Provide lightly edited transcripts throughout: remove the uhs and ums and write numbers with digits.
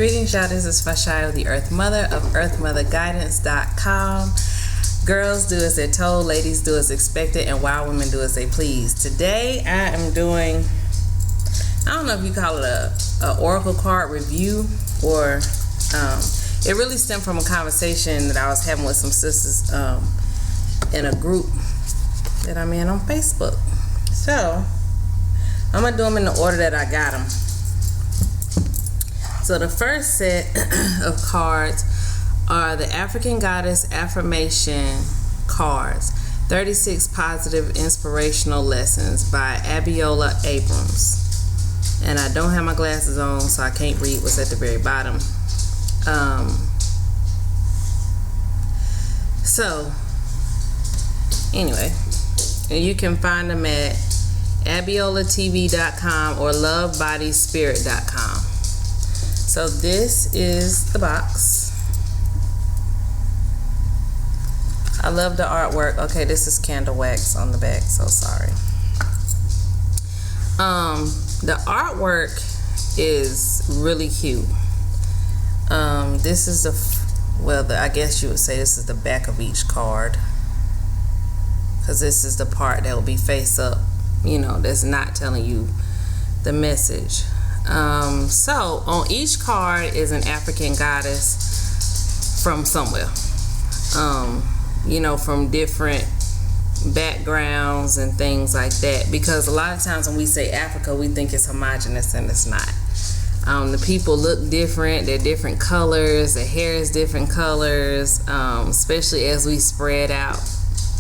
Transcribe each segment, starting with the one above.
Greetings, y'all. This is Fashayo, the Earth Mother of earthmotherguidance.com. Girls do as they're told, ladies do as expected, and wild women do as they please. Today I am doing, I don't know if you call it a oracle card review, or it really stemmed from a conversation that I was having with some sisters in a group that I'm in on Facebook. So I'm gonna do them in the order that I got them. So the first set of cards are the African Goddess Affirmation cards, 36 Positive Inspirational Lessons by Abiola Abrams. And I don't have my glasses on, so I can't read what's at the very bottom. So anyway, you can find them at abiolatv.com or lovebodyspirit.com. So this is the box. I love the artwork. Okay, this is candle wax on the back, so sorry. The artwork is really cute. This is I guess you would say this is the back of each card, because this is the part that will be face up, that's not telling you the message. So on each card is an African goddess from somewhere, from different backgrounds and things like that, because a lot of times when we say Africa, we think it's homogenous, and it's not. The people look different, they're different colors, their hair is different colors, especially as we spread out,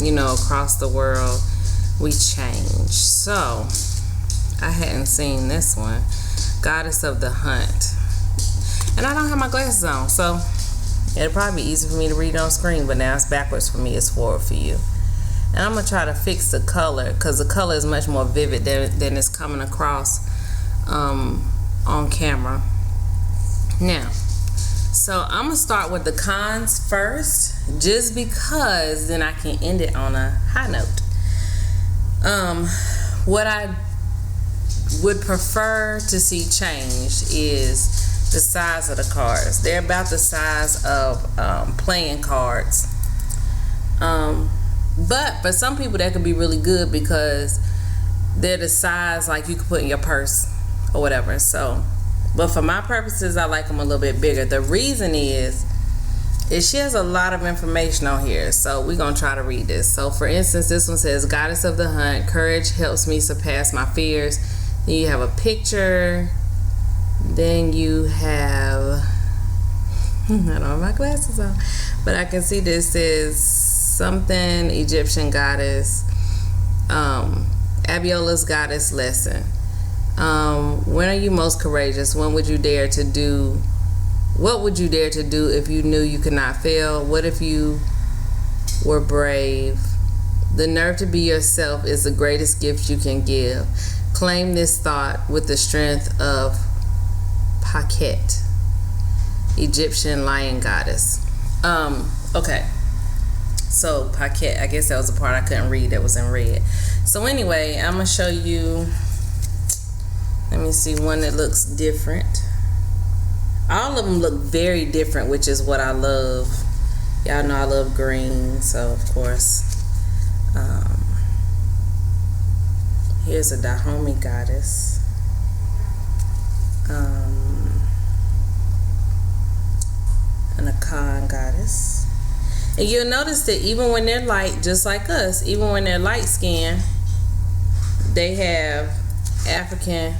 across the world, we change. So I hadn't seen this one, Goddess of the Hunt, and I don't have my glasses on, so it'll probably be easy for me to read on screen, but now it's backwards for me, it's forward for you. And I'm gonna try to fix the color, because the color is much more vivid than it's coming across on camera. Now, so I'm gonna start with the cons first, just because then I can end it on a high note. What I would prefer to see changed is the size of the cards. They're about the size of playing cards, but for some people that could be really good, because they're the size like you could put in your purse or whatever. So, but for my purposes, I like them a little bit bigger. The reason is she has a lot of information on here, so we're gonna try to read this. So for instance, this one says, Goddess of the Hunt, courage helps me surpass my fears. Then you have a picture. Then you have, I don't have my glasses on, but I can see this is something Egyptian goddess, Abiola's goddess lesson. When are you most courageous? What would you dare to do if you knew you could not fail? What if you were brave? The nerve to be yourself is the greatest gift you can give. Claim this thought with the strength of Paquette, Egyptian lion goddess. Okay. So Paquette, I guess that was the part I couldn't read that was in red. So anyway, I'm gonna show you, let me see one that looks different. All of them look very different, which is what I love. Y'all know I love green, so of course. Here's a Dahomey goddess. An Akan goddess. And you'll notice that even when they're light, just like us, even when they're light skinned, they have African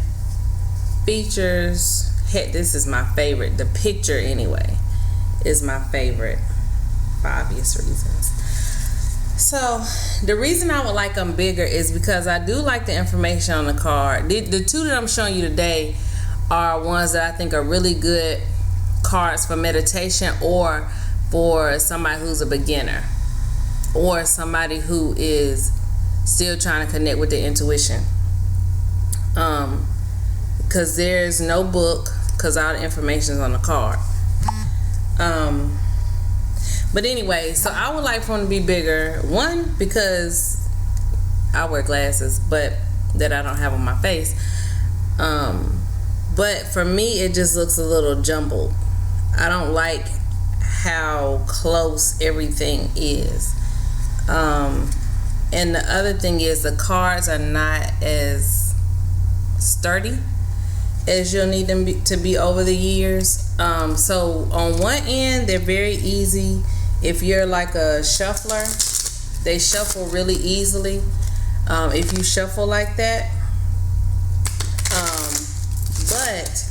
features. Heck, this is my favorite. The picture anyway is my favorite for obvious reasons. So the reason I would like them bigger is because I do like the information on the card. The two that I'm showing you today are ones that I think are really good cards for meditation, or for somebody who's a beginner, or somebody who is still trying to connect with their intuition. Because there's no book, because all the information is on the card. But anyway, so I would like for them to be bigger. One, because I wear glasses, but that I don't have on my face. But for me, it just looks a little jumbled. I don't like how close everything is. And the other thing is the cards are not as sturdy as you'll need them to be over the years. So on one end, they're very easy. If you're like a shuffler, they shuffle really easily. If you shuffle like that. But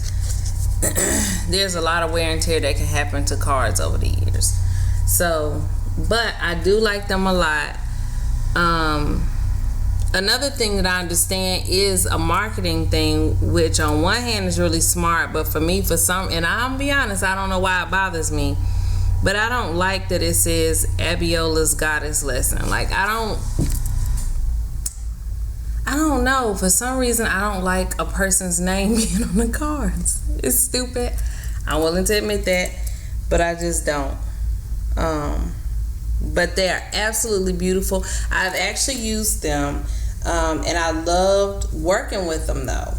there's a lot of wear and tear that can happen to cards over the years. So, but I do like them a lot. Another thing that I understand is a marketing thing, which on one hand is really smart, but for me, and I'll be honest, I don't know why it bothers me, but I don't like that it says Abiola's Goddess Lesson. Like, I don't know. For some reason, I don't like a person's name being on the cards. It's stupid. I'm willing to admit that, but I just don't. But they are absolutely beautiful. I've actually used them, and I loved working with them, though.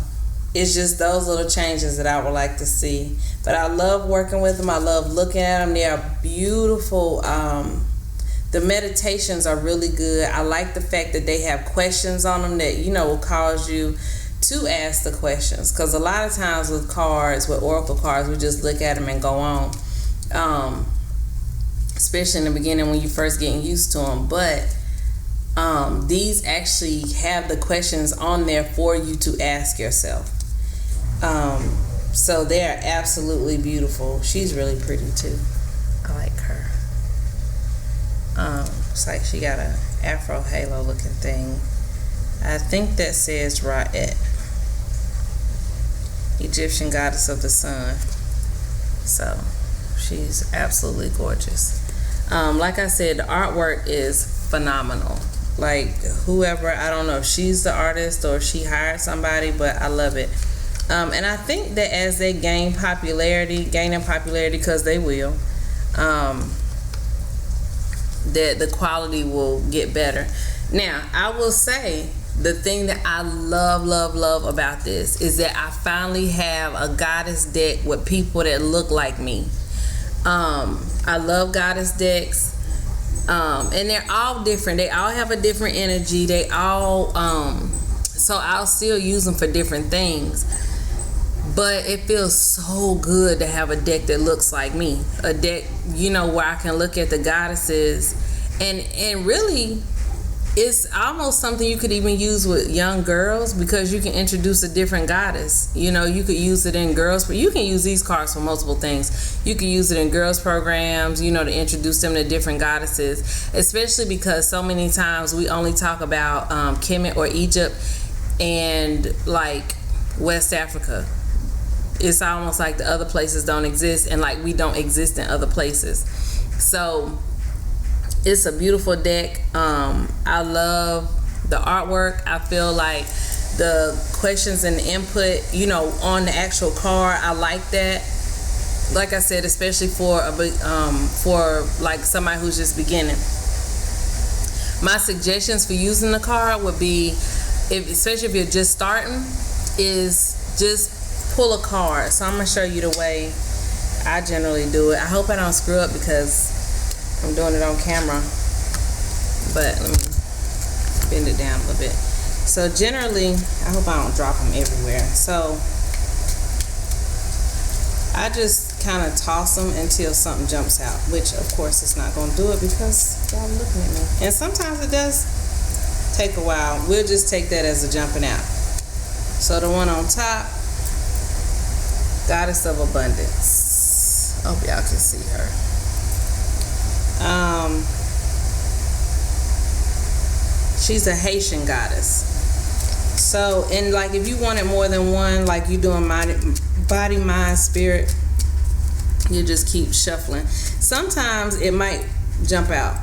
It's just those little changes that I would like to see. But I love working with them. I love looking at them. They are beautiful. The meditations are really good. I like the fact that they have questions on them that, will cause you to ask the questions. Because a lot of times with oracle cards, we just look at them and go on. Especially in the beginning when you first getting used to them. But these actually have the questions on there for you to ask yourself. So they are absolutely beautiful. She's really pretty too. I like her. It's like she got a afro halo looking thing. I think that says Ra'et, Egyptian goddess of the sun. So she's absolutely gorgeous. Like I said, the artwork is phenomenal. Like, whoever, I don't know if she's the artist or if she hired somebody, but I love it. And I think that as they gaining popularity, because they will, that the quality will get better. Now, I will say the thing that I love about this is that I finally have a goddess deck with people that look like me. I love goddess decks, and they're all different. They all have a different energy. They all, so I'll still use them for different things. But it feels so good to have a deck that looks like me. A deck, where I can look at the goddesses. And really, it's almost something you could even use with young girls, because you can introduce a different goddess. You could use it in girls, but you can use these cards for multiple things. You can use it in girls programs, to introduce them to different goddesses, especially because so many times we only talk about Kemet or Egypt and like West Africa. It's almost like the other places don't exist, and like we don't exist in other places. So it's a beautiful deck. I love the artwork. I feel like the questions and the input, on the actual card, I like that. Like I said, especially for like somebody who's just beginning. My suggestions for using the card would be, especially if you're just starting, is just pull a card. So I'm gonna show you the way I generally do it. I hope I don't screw up because I'm doing it on camera, but let me bend it down a little bit. So generally, I hope I don't drop them everywhere. So I just kind of toss them until something jumps out, which of course it's not going to do it because y'all looking at me. And sometimes it does take a while. We'll just take that as a jumping out. So the one on top, Goddess of Abundance. I hope y'all can see her. She's a Haitian goddess. So, and like if you wanted more than one, like you doing body, mind, spirit, you just keep shuffling. Sometimes it might jump out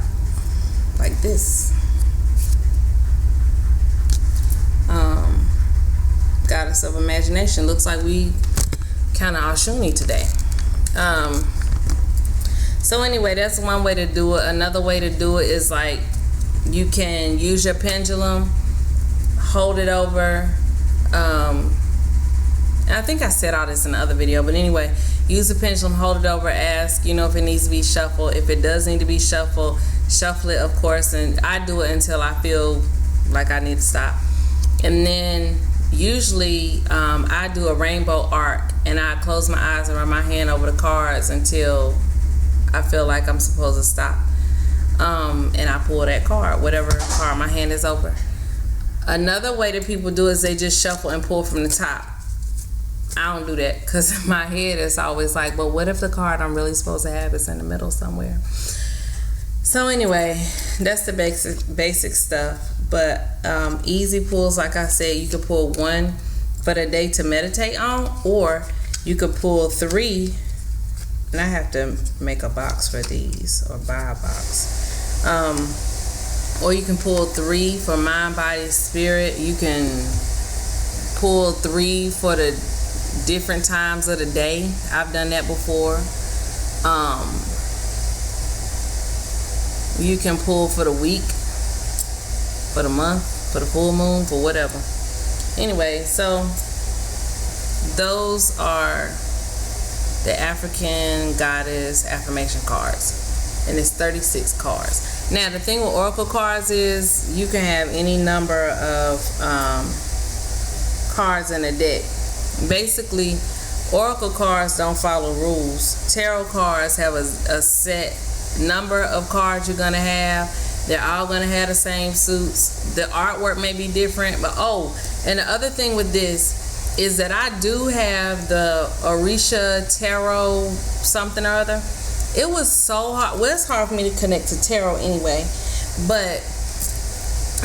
like this. Goddess of Imagination. Looks like we kind of Ashuni today. So anyway, that's one way to do it. Another way to do it is like you can use your pendulum, hold it over, And I think I said all this in the other video, but anyway, use the pendulum, hold it over, ask, if it needs to be shuffled. If it does need to be shuffled, shuffle it, of course, and I do it until I feel like I need to stop. And then usually I do a rainbow arc, and I close my eyes and run my hand over the cards until I feel like I'm supposed to stop. And I pull that card, whatever card my hand is over. Another way that people do is they just shuffle and pull from the top. I don't do that because in my head it's always like, but what if the card I'm really supposed to have is in the middle somewhere? So anyway, that's the basic stuff. But easy pulls, like I said, you could pull one for the day to meditate on, or you could pull 3. And I have to make a box for these, or buy a box. Or you can pull 3 for mind, body, spirit. You can pull 3 for the different times of the day. I've done that before. You can pull for the week, for the month, for the full moon, for whatever. Anyway, so those are the African Goddess affirmation cards, and it's 36 cards. Now the thing with oracle cards is you can have any number of cards in a deck. Basically, oracle cards don't follow rules. Tarot cards have a set number of cards you're gonna have. They're all gonna have the same suits. The artwork may be different, but and the other thing with this is that I do have the Orisha Tarot something or other. It was so hard. Well, it's hard for me to connect to tarot anyway,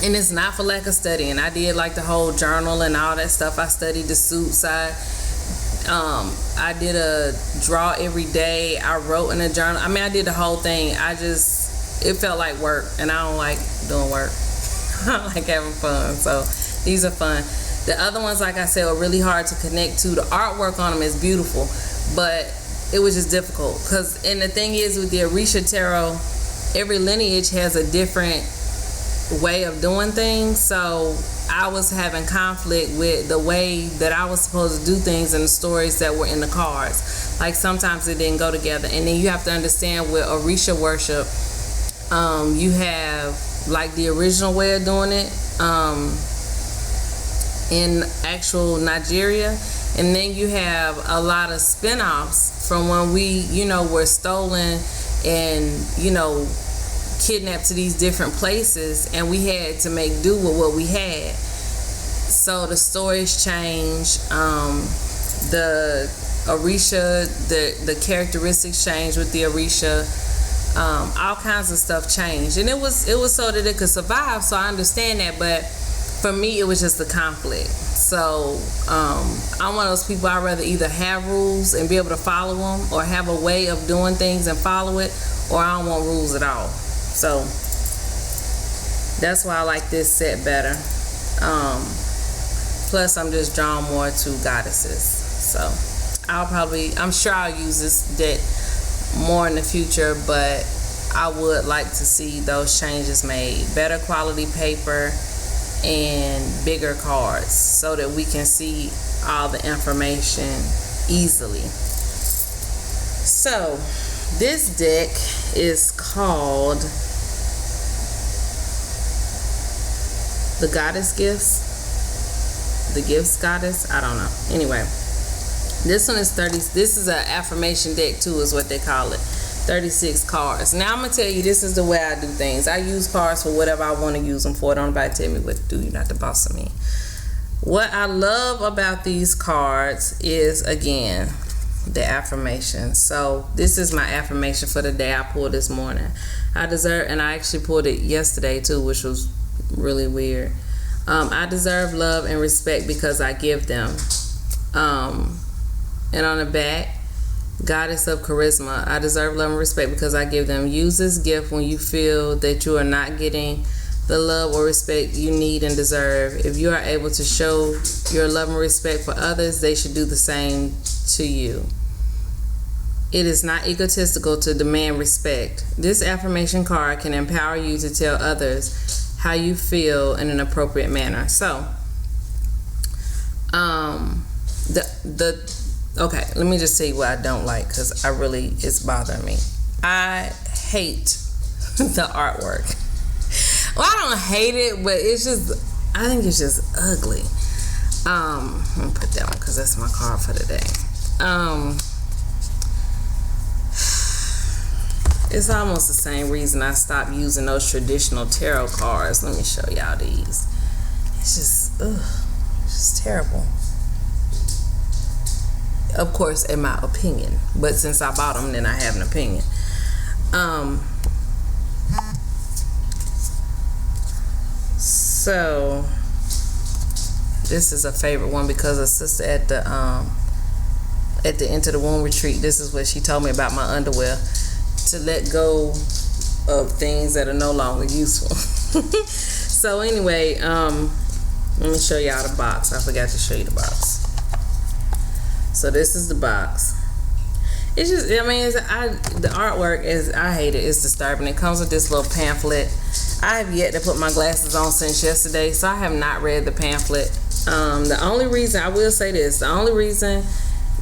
and it's not for lack of studying. I did like the whole journal and all that stuff. I studied the suit side. I did a draw every day. I wrote in a journal. I mean, I did the whole thing. It felt like work, and I don't like doing work. I like having fun. So these are fun. The other ones, like I said, are really hard to connect to. The artwork on them is beautiful, but it was just difficult. And the thing is, with the Orisha Tarot, every lineage has a different way of doing things. So I was having conflict with the way that I was supposed to do things and the stories that were in the cards. Like sometimes it didn't go together. And then you have to understand with Orisha worship, you have like the original way of doing it in actual Nigeria, and then you have a lot of spin-offs from when we were stolen and kidnapped to these different places, and we had to make do with what we had. So the stories change, the Orisha, the characteristics change with the Orisha. All kinds of stuff changed, and it was so that it could survive. So I understand that, but for me, it was just the conflict. So I'm one of those people. I'd rather either have rules and be able to follow them, or have a way of doing things and follow it, or I don't want rules at all. So that's why I like this set better. Plus, I'm just drawn more to goddesses. So I'm sure I'll use this deck more in the future, but I would like to see those changes made. Better quality paper and bigger cards so that we can see all the information easily. So this deck is called the Goddess Gifts. The Gifts Goddess, I don't know. Anyway, this one is 30. This is an affirmation deck too, is what they call it. 36 cards. Now I'm gonna tell you, this is the way I do things. I use cards for whatever I want to use them for. Don't nobody tell me what to do. You're not the boss of me. What I love about these cards is, again, the affirmation. So this is my affirmation for the day I pulled this morning. I deserve, and I actually pulled it yesterday too, which was really weird. I deserve love and respect because I give them. And on the back, Goddess of Charisma, I deserve love and respect because I give them. Use this gift when you feel that you are not getting the love or respect you need and deserve. If you are able to show your love and respect for others, they should do the same to you. It is not egotistical to demand respect. This affirmation card can empower you to tell others how you feel in an appropriate manner. So, Okay, let me just tell you what I don't like, because it's bothering me. I hate the artwork. Well, I don't hate it, but I think it's just ugly. Let me put that one because that's my card for today. It's almost the same reason I stopped using those traditional tarot cards. Let me show y'all these. It's just terrible. Of course, in my opinion. But since I bought them, then I have an opinion. So this is a favorite one because a sister at the Enter the Womb retreat, this is what she told me about my underwear, to let go of things that are no longer useful. So anyway, let me show y'all the box. I forgot to show you the box. So this is the box. It's just, the artwork I hate it. It's disturbing. It comes with this little pamphlet. I have yet to put my glasses on since yesterday, so I have not read the pamphlet. The only reason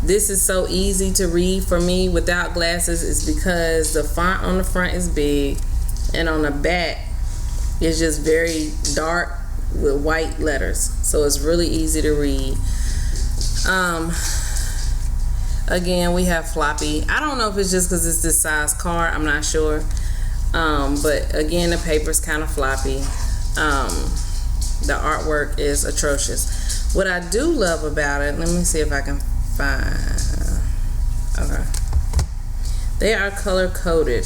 this is so easy to read for me without glasses is because the font on the front is big, and on the back it's just very dark with white letters, so it's really easy to read. Again, we have floppy. I don't know if it's just because it's this size card, I'm not sure. But again, the paper's kind of floppy. The artwork is atrocious. What I do love about it, let me see if I can find. Okay. They are color coded.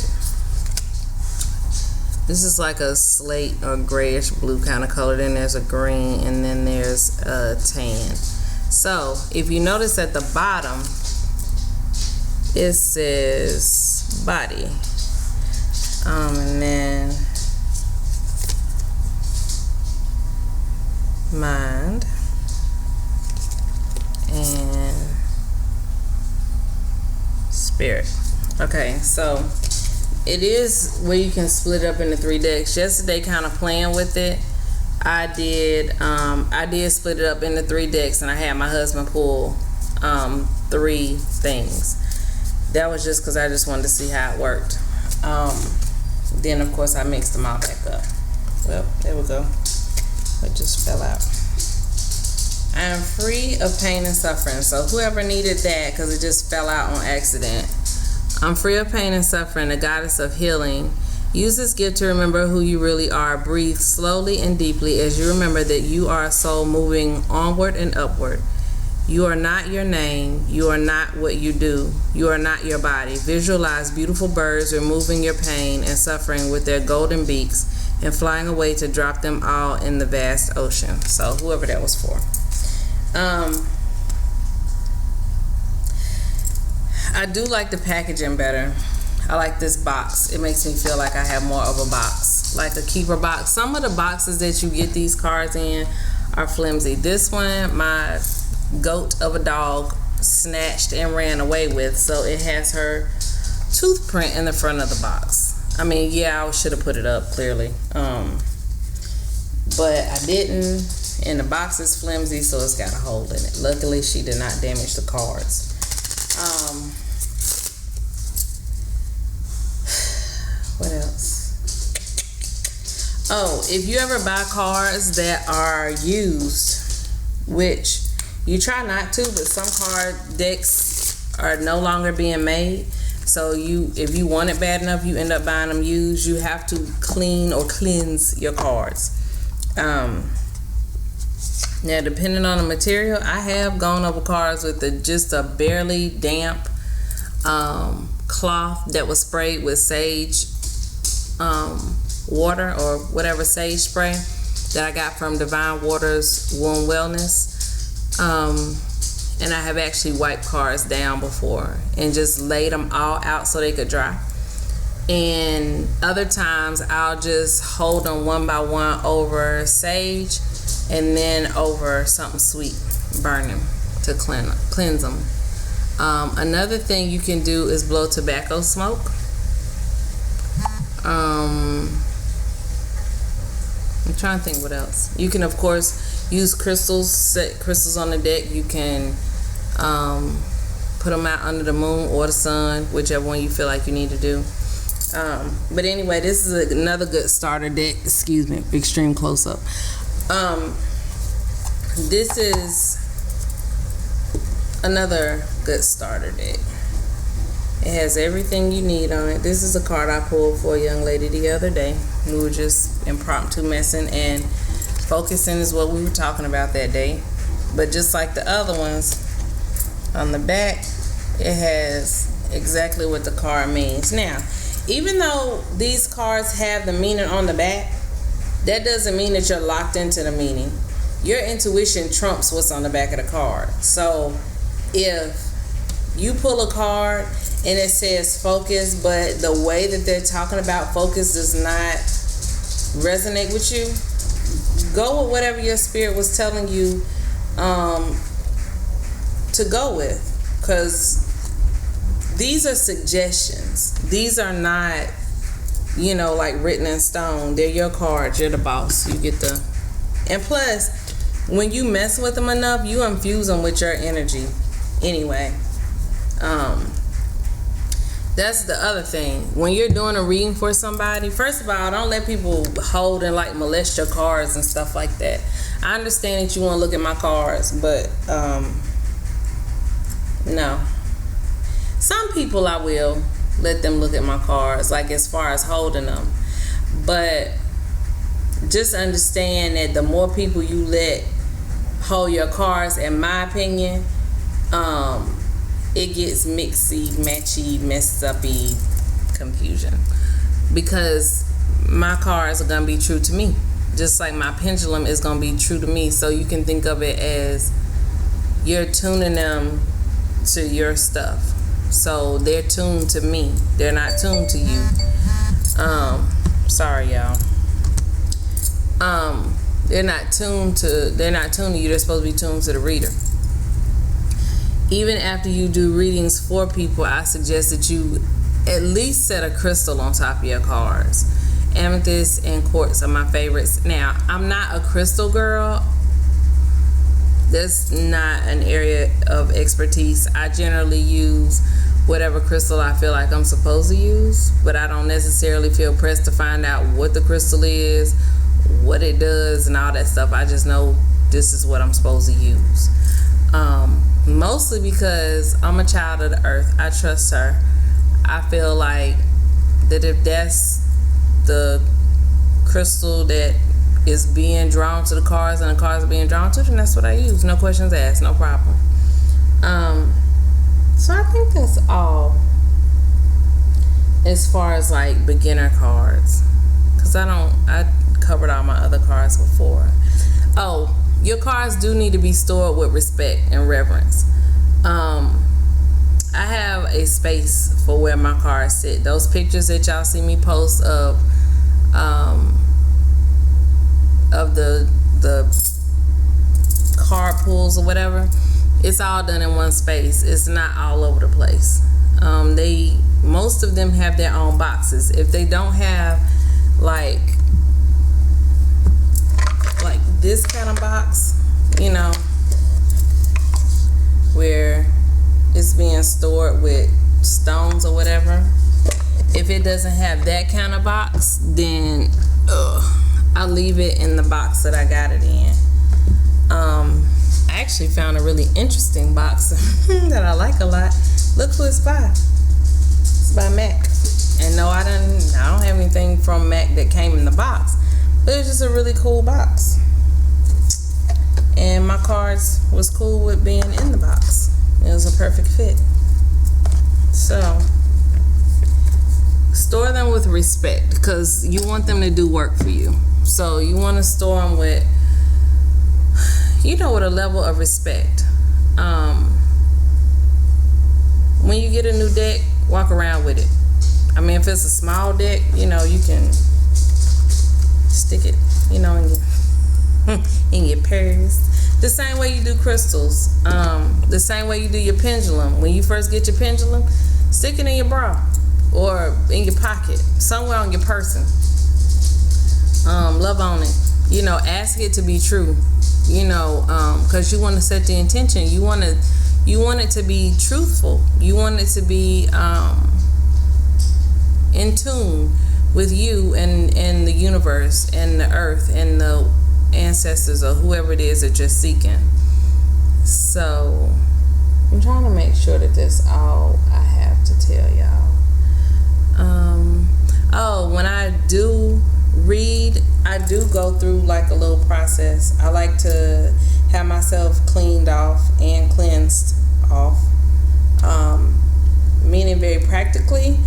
This is like a slate or grayish blue kind of color. Then there's a green, and then there's a tan. So if you notice at the bottom, it says body. And then mind and spirit. Okay, so it is where you can split up into 3 decks. Yesterday, kind of playing with it, I did split it up into 3 decks, and I had my husband pull 3 things. That was just because I just wanted to see how it worked. Then of course I mixed them all back up. Well, there we go. It just fell out. I am free of pain and suffering. So whoever needed that, because it just fell out on accident. I'm free of pain and suffering, the goddess of healing. Use this gift to remember who you really are. Breathe slowly and deeply as you remember that you are a soul moving onward and upward. You are not your name. You are not what you do. You are not your body. Visualize beautiful birds removing your pain and suffering with their golden beaks and flying away to drop them all in the vast ocean. So whoever that was for. I do like the packaging better. I like this box. It makes me feel like I have more of a box, like a keeper box. Some of the boxes that you get these cards in are flimsy. This one, my goat of a dog snatched and ran away with, so it has her toothprint in the front of the box. I mean, yeah, I should have put it up clearly, but I didn't, and the box is flimsy, so it's got a hole in it. Luckily, she did not damage the cards. What else? Oh, if you ever buy cards that are used, which you try not to, but some card decks are no longer being made. So if you want it bad enough, you end up buying them used. You have to clean or cleanse your cards. Now, depending on the material, I have gone over cards with just a barely damp cloth that was sprayed with sage water or whatever sage spray that I got from Divine Waters Womb Wellness. And I have actually wiped cards down before and just laid them all out so they could dry. And other times I'll just hold them one by one over sage and then over something sweet, burn them to cleanse them. Another thing you can do is blow tobacco smoke. I'm trying to think what else. You can, of course, use crystals, set crystals on the deck. You can Put them out under the moon or the sun, whichever one you feel like you need to do. But anyway, this is another good starter deck. Excuse me, extreme close up. This is another good starter deck. It has everything you need on it. This is a card I pulled for a young lady the other day. We were just impromptu messing, and focusing is what we were talking about that day. But just like the other ones, on the back, it has exactly what the card means. Now, even though these cards have the meaning on the back, that doesn't mean that you're locked into the meaning. Your intuition trumps what's on the back of the card. So if you pull a card and it says focus, but the way that they're talking about focus does not resonate with you, go with whatever your spirit was telling you to go with, because these are suggestions. These are not, like written in stone. They're your cards. You're the boss. You get the, and plus, when you mess with them enough, you infuse them with your energy anyway. That's the other thing. When you're doing a reading for somebody, first of all, don't let people hold and like molest your cards and stuff like that. I understand that you want to look at my cards, but no. Some people I will let them look at my cards, like as far as holding them. But just understand that the more people you let hold your cards, in my opinion, it gets mixy, matchy, messed uppy confusion. Because my cards are gonna be true to me, just like my pendulum is gonna be true to me. So you can think of it as you're tuning them to your stuff. So they're tuned to me. They're not tuned to you. Sorry, y'all. They're not tuned to you. They're supposed to be tuned to the reader. Even after you do readings for people, I suggest that you at least set a crystal on top of your cards. Amethyst and quartz are my favorites. Now, I'm not a crystal girl. That's not an area of expertise. I generally use whatever crystal I feel like I'm supposed to use, but I don't necessarily feel pressed to find out what the crystal is, what it does, and all that stuff. I just know this is what I'm supposed to use. Mostly because I'm a child of the earth. I trust her. I feel like that if that's the crystal that is being drawn to the cards and the cards are being drawn to, then that's what I use. No questions asked, no problem. So I think that's all as far as like beginner cards, because I covered all my other cards before. Oh, your cards do need to be stored with respect and reverence. I have a space for where my cards sit. Those pictures that y'all see me post of the card pulls or whatever, it's all done in one space. It's not all over the place. Most of them have their own boxes. If they don't have like this kind of box, where it's being stored with stones or whatever, if it doesn't have that kind of box, then I'll leave it in the box that I got it in. I actually found a really interesting box that I like a lot. Look who it's by. It's by MAC. And no, I don't have anything from MAC that came in the box, but it was just a really cool box. And my cards was cool with being in the box. It was a perfect fit. So store them with respect, because you want them to do work for you. So you want to store them with, with a level of respect. When you get a new deck, walk around with it. I mean, if it's a small deck, you can stick it, in your purse. The same way you do crystals. The same way you do your pendulum. When you first get your pendulum, stick it in your bra or in your pocket, somewhere on your person. Love on it. Ask it to be true. Because you want to set the intention. You want to You want it to be truthful. You want it to be in tune with you and the universe and the earth and the ancestors or whoever it is that you're seeking. So I'm trying to make sure that that's all I have to tell y'all. When I do read, I do go through like a little process. I like to have myself cleaned off and cleansed off. Meaning very practically,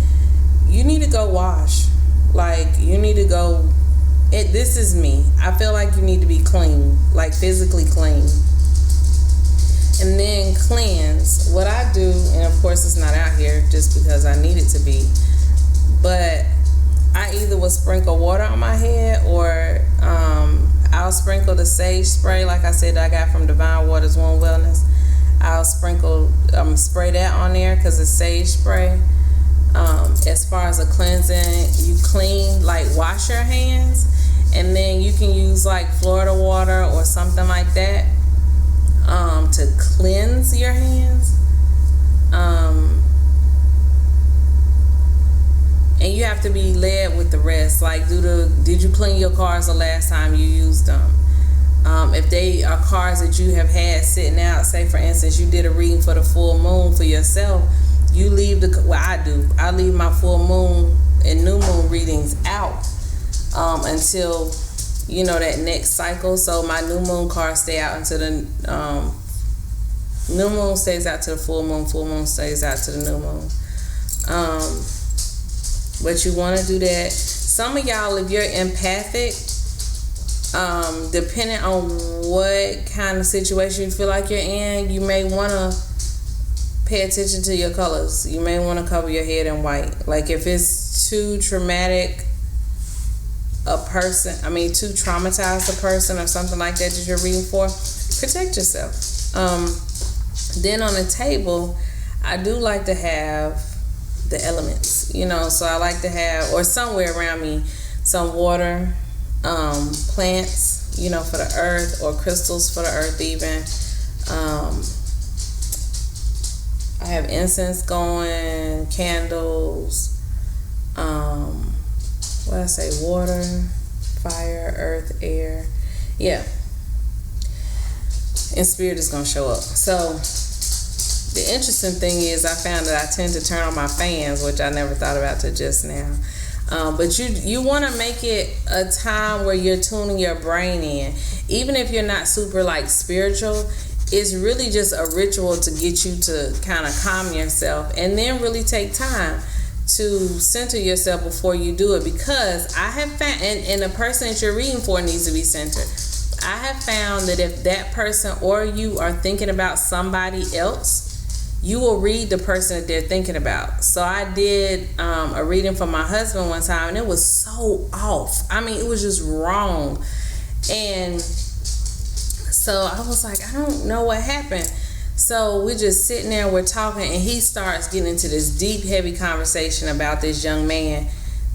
you need to go wash. Like, you need to go, this is me. I feel like you need to be clean, like physically clean. And then cleanse. What I do, and of course it's not out here just because I need it to be, but I either will sprinkle water on my head or I'll sprinkle the sage spray, like I said, I got from Divine Waters One Wellness. I'll spray that on there because it's sage spray. As far as a cleansing, you clean, like wash your hands, and then you can use like Florida water or something like that to cleanse your hands. And you have to be led with the rest. Like, did you clean your cars the last time you used them? If they are cars that you have had sitting out, say for instance, you did a reading for the full moon for yourself, you leave I leave my full moon and new moon readings out until, that next cycle. So my new moon cards stay out until the new moon stays out to the full moon stays out to the new moon. But you want to do that. Some of y'all, if you're empathic, depending on what kind of situation you feel like you're in, you may want to pay attention to your colors. You may want to cover your head in white. Like, if it's too traumatic too traumatized a person or something like that you're reading for, protect yourself. Then on the table, I do like to have the elements, so I like to have, or somewhere around me, some water, plants, for the earth, or crystals for the earth even. I have incense going, candles, water, fire, earth, air. Yeah. And spirit is going to show up. So the interesting thing is, I found that I tend to turn on my fans, which I never thought about till just now. But you want to make it a time where you're tuning your brain in. Even if you're not super like spiritual, it's really just a ritual to get you to kind of calm yourself, and then really take time to center yourself before you do it. Because I have found, and the person that you're reading for needs to be centered. I have found that if that person or you are thinking about somebody else, you will read the person that they're thinking about. So I did a reading for my husband one time, and it was so off. I mean, it was just wrong. And so I was like, I don't know what happened. So we're just sitting there, we're talking, and he starts getting into this deep, heavy conversation about this young man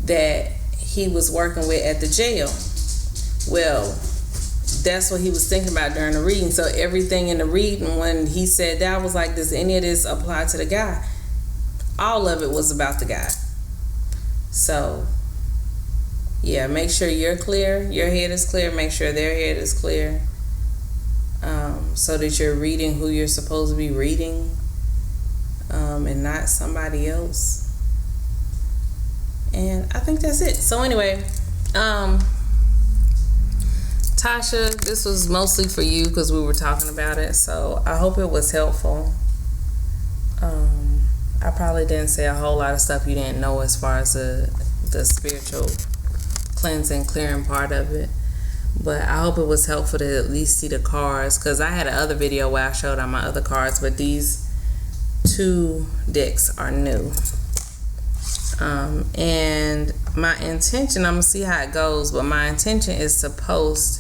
that he was working with at the jail. Well, that's what he was thinking about during the reading. So everything in the reading, when he said that, I was like, does any of this apply to the guy? All of it was about the guy. So yeah, make sure you're clear, your head is clear, make sure their head is clear, so that you're reading who you're supposed to be reading, and not somebody else. And I think that's it. So anyway, Tasha, this was mostly for you because we were talking about it, so I hope it was helpful. I probably didn't say a whole lot of stuff you didn't know as far as the spiritual cleansing, clearing part of it, but I hope it was helpful to at least see the cards, because I had another video where I showed on my other cards, but these two decks are new. And my intention, I'm gonna see how it goes, but my intention is to post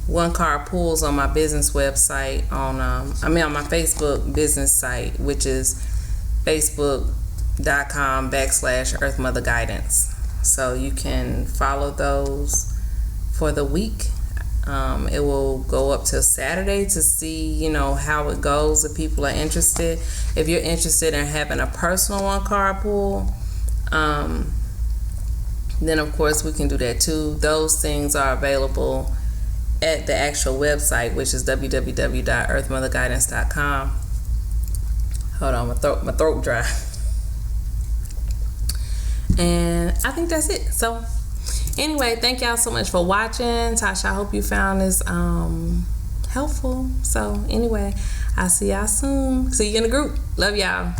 one card pulls on my business website, on my Facebook business site, which is facebook.com/earthmotherguidance. So you can follow those for the week. It will go up till Saturday to see, how it goes if people are interested. If you're interested in having a personal one-car pool, then of course we can do that too. Those things are available at the actual website, which is www.earthmotherguidance.com. Hold on, my throat dry. And I think that's it. So anyway, thank y'all so much for watching. Tasha, I hope you found this helpful. So anyway, I'll see y'all soon. See you in the group. Love y'all.